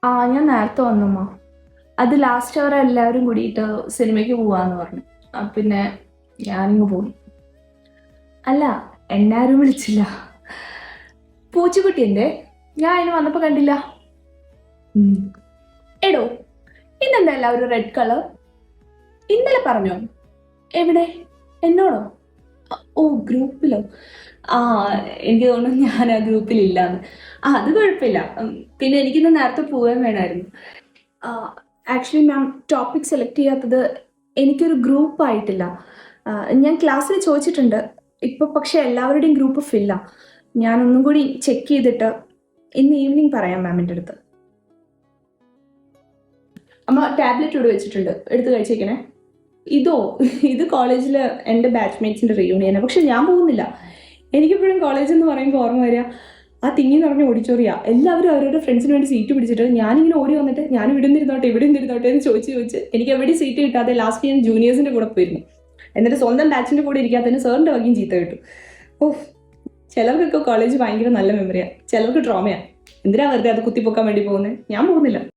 ഞാൻ നേരത്തെ വന്നമ്മ. അത് ലാസ്റ്റ് അവർ എല്ലാവരും കൂടിയിട്ട് സിനിമയ്ക്ക് പോവാന്ന് പറഞ്ഞു. പിന്നെ ഞാനിങ്ങ് പോയി. അല്ല, എന്നാരും വിളിച്ചില്ല. പൂച്ചക്കുട്ടിന്റെ ഞാൻ അതിന് വന്നപ്പോ കണ്ടില്ല. എടോ, ഇന്നെന്താ എല്ലാവരും റെഡ് കളർ? ഇന്നലെ പറഞ്ഞോ? എവിടെ? എന്നോടോ? ഓ, ഗ്രൂപ്പിലോ? ആ, എനിക്ക് തോന്നുന്നു ഞാൻ ആ ഗ്രൂപ്പിലില്ലാന്ന്. അത് കുഴപ്പമില്ല. പിന്നെ എനിക്കിന്ന് നേരത്തെ പോകാൻ വേണമായിരുന്നു. ആക്ച്വലി മാം, ടോപ്പിക് സെലക്ട് ചെയ്യാത്തത് എനിക്കൊരു ഗ്രൂപ്പ് ആയിട്ടില്ല. ഞാൻ ക്ലാസ്സിൽ ചോദിച്ചിട്ടുണ്ട്. ഇപ്പൊ പക്ഷെ എല്ലാവരുടെയും ഗ്രൂപ്പ് ഫില്ല. ഞാൻ ഒന്നും കൂടി ചെക്ക് ചെയ്തിട്ട് ഇന്ന് ഈവനിങ് പറയാം മാമിൻ്റെ അടുത്ത്. അമ്മ ടാബ്ലറ്റ് ഇവിടെ വെച്ചിട്ടുണ്ട്, എടുത്ത് കഴിച്ചേക്കണേ. ഇത് കോളേജിൽ എൻ്റെ ബാച്ച്മേറ്റ്സിന്റെ റിയൂണിയനാണ്. പക്ഷെ ഞാൻ പോകുന്നില്ല. എനിക്കിപ്പോഴും കോളേജ് എന്ന് പറയുമ്പോൾ ഓർമ്മ വരിക ആ തിങ്ങി നിറഞ്ഞ ഓഡിറ്റോറിയ. എല്ലാവരും അവരവരുടെ ഫ്രണ്ട്സിന് വേണ്ടി സീറ്റ് പിടിച്ചിട്ട് ഞാനിങ്ങനെ ഓടി വന്നിട്ട് ഞാൻ ഇവിടെ നിന്നിരുന്നോട്ടെ എന്ന് ചോദിച്ച് എനിക്ക് എവിടെയും സീറ്റ് കിട്ടാതെ ലാസ്റ്റ് ഞാൻ ജൂനിയേഴ്സിന്റെ കൂടെ പോയിരുന്നു. എന്നിട്ട് സ്വന്തം ബാച്ചിന്റെ കൂടെ ഇരിക്കാത്തതിന് സാറിന്റെ വകയും ചീത്ത കിട്ടും. ഓഹ്, ചിലർക്കൊക്കെ കോളേജ് ഭയങ്കര നല്ല മെമ്മറിയാണ്, ചിലർക്ക് ട്രോമയാണ്. എന്തിനാ വെറുതെ അത് കുത്തിപ്പൊക്കാൻ വേണ്ടി പോകുന്നത്? ഞാൻ പോകുന്നില്ല.